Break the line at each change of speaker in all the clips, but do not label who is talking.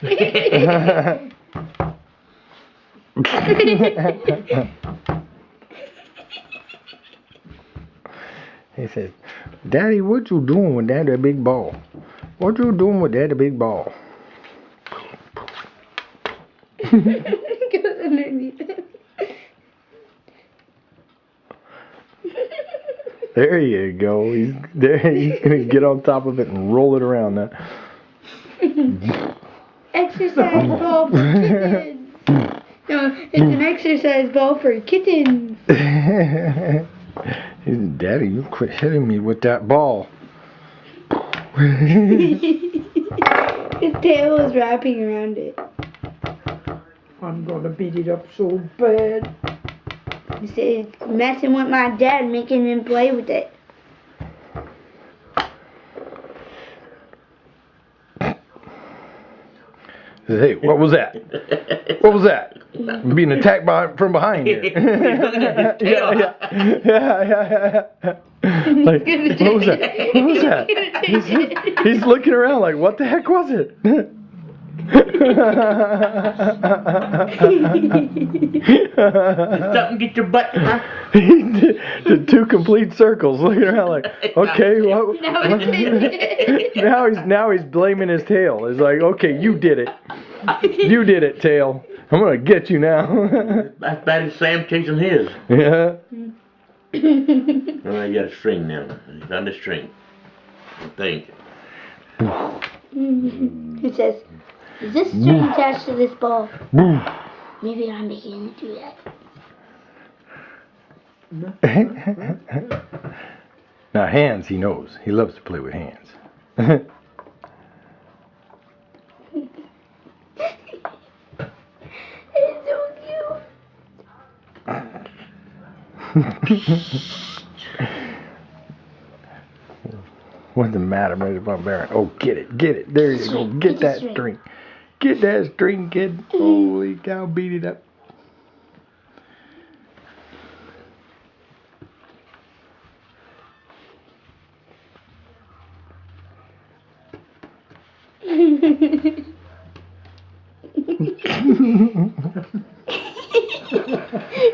He said, "Daddy, what you doing with that big ball? What you doing with that big ball?"
Goes underneath it.
There you go. He's there. He's gonna get on top of it and roll it around now.
Exercise ball for kittens. No, it's an exercise ball for kittens.
He said, "Daddy, you quit hitting me with that ball."
His tail is wrapping around it.
I'm gonna beat it up so bad.
He said, messing with my dad, making him play with it.
He said, "Hey, what was that? What was that? I'm being attacked from behind here." Yeah. Like, what was that? What was that? He's looking around like, what the heck was it?
Something get your butt, huh?
He did 2 complete circles, looking around like, okay, what? Now he's blaming his tail. He's like, okay, you did it. You did it, tail. I'm gonna get you now.
That's bad as Sam chasing his.
Yeah.
Oh, I got a string now. I found a string. I think.
He says, is this string attached to this ball? Maybe I'm making it do that.
Now hands, he knows. He loves to play with hands.
It's so cute.
What's the matter, Mr. Barbarian? Oh, get it. There you go. Get that string. Get that string, kid. Holy cow, beat it up.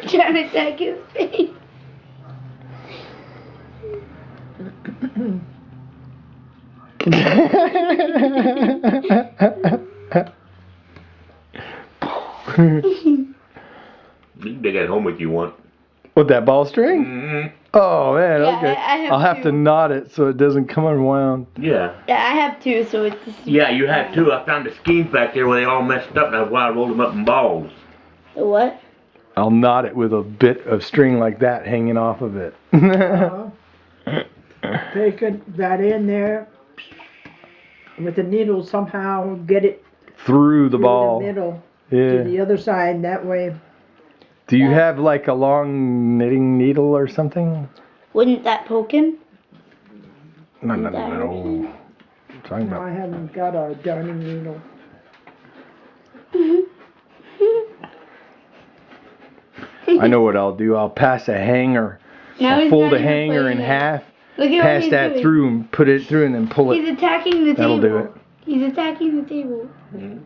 Trying to attack his face.
You can take that home if you want.
With that ball string?
Mm-hmm.
Oh man,
Yeah,
okay.
I'll
have to knot it so it doesn't come unwound.
Yeah.
Yeah, I have 2, so it's just...
Yeah, you had 2. I found the skeins back there where they all messed up, and that's why I rolled them up in balls.
The what?
I'll knot it with a bit of string like that hanging off of it.
Take that in there with the needle, somehow get it
Through the ball.
the middle
Yeah.
to the other side. That way.
Do you have like a long knitting needle or something?
Wouldn't that poke him?
No. Talking
No,
about.
I haven't got a darning needle.
I know what I'll do. I'll pass a hanger.
Now
I'll
he's
fold
not
a
even
hanger in
playing it.
half.
Look at what
Pass
he's
that
doing.
through and put it through and then pull
He's
it.
attacking the
That'll
table.
do it.
He's attacking the table.
Mm-hmm.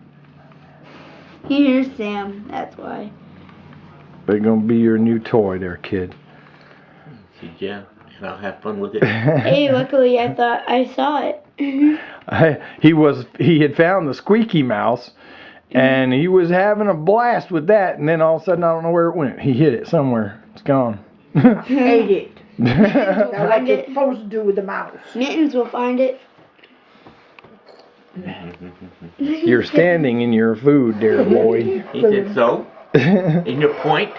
He hears Sam, that's why.
They're gonna be your new toy there, kid.
Yeah, and I'll have fun with it.
Hey, luckily I thought I saw it.
He had found the squeaky mouse and he was having a blast with that, and then all of a sudden I don't know where it went. He hit it somewhere. It's gone.
Ate it.
We'll
Now what
find
you're
it.
supposed to do with the mouse.
Mittens will find it.
You're standing in your food, dear boy.
He said so. In your point.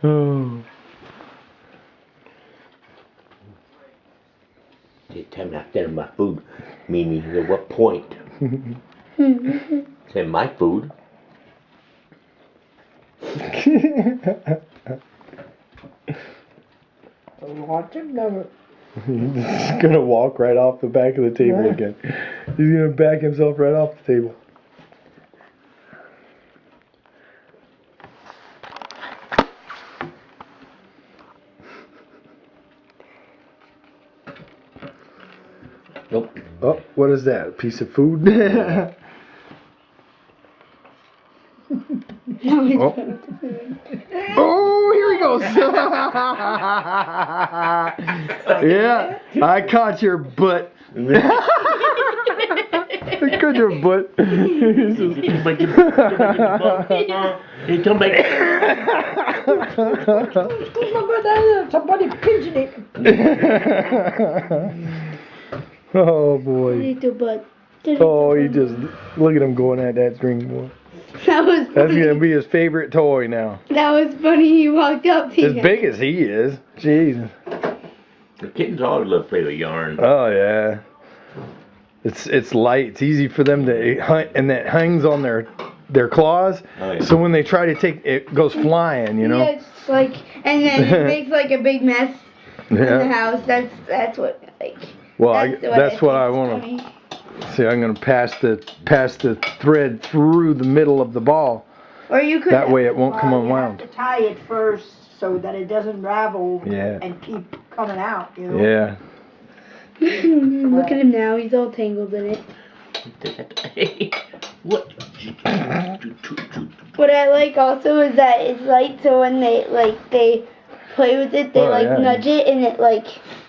Oh.
They tell me after my food. Mimi, at what point? Say my food.
Watch him never.
He's gonna walk right off the back of the table again. He's gonna back himself right off the table.
Nope.
Oh, what is that? A piece of food?
Now he's
Oh. Oh, here he goes. Yeah, I caught your butt. I caught your butt.
He come back.
Somebody pinched it.
Oh boy.
Little butt.
Oh, he just look at him going at that string, boy.
That was
That's
funny.
gonna be his favorite toy now.
That was funny. He walked up to
As
you.
big as he is, jeez.
The kittens always love to play with yarn.
Oh yeah. It's light. It's easy for them to hunt, and it hangs on their claws.
Oh, yeah.
So when they try to take it, goes flying. You know.
Yeah, it's like, and then it makes like a big mess in the house. That's what like.
Well, that's what I
think is
want
funny.
to see. I'm gonna pass the thread through the middle of the ball.
Or you could.
That way it won't come
You have
unwound.
to tie it first so that it doesn't ravel
Yeah.
and keep coming out, you know.
Yeah.
Look at him now. He's all tangled in it.
What?
What I like also is that it's light, so when they play with it, they
Oh, yeah.
nudge it, and it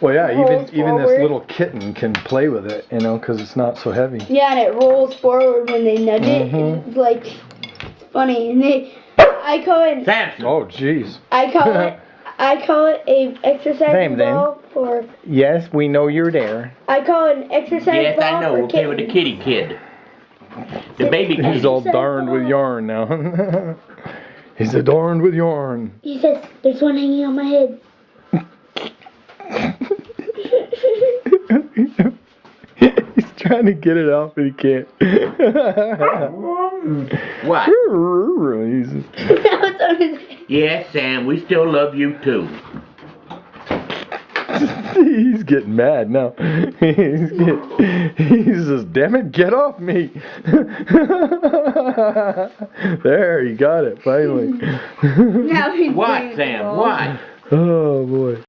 Well, yeah.
rolls
Even this
forward.
little kitten can play with it, you know, because it's not so heavy.
Yeah, and it rolls forward when they nudge it.
Mhm.
It's like it's funny, and I call it
Samson.
Oh, jeez.
I call it a exercise
Name then.
ball for.
Yes, we know you're there.
I call it an exercise
Yes,
ball
I know.
for
We'll play with the
kittens.
kitty kid. The baby
He's
kitty.
all darned with yarn now. He's adorned with yarn.
He says, "There's one hanging on my head."
He's trying to get it off, but he can't.
What?
He's-
Now it's on his head.
Yes, Sam, we still love you too.
He's getting mad now. He's just, damn it, get off me. There, he got it, finally.
Now he's
What,
playing with the
Sam?
ball.
What?
Oh, boy.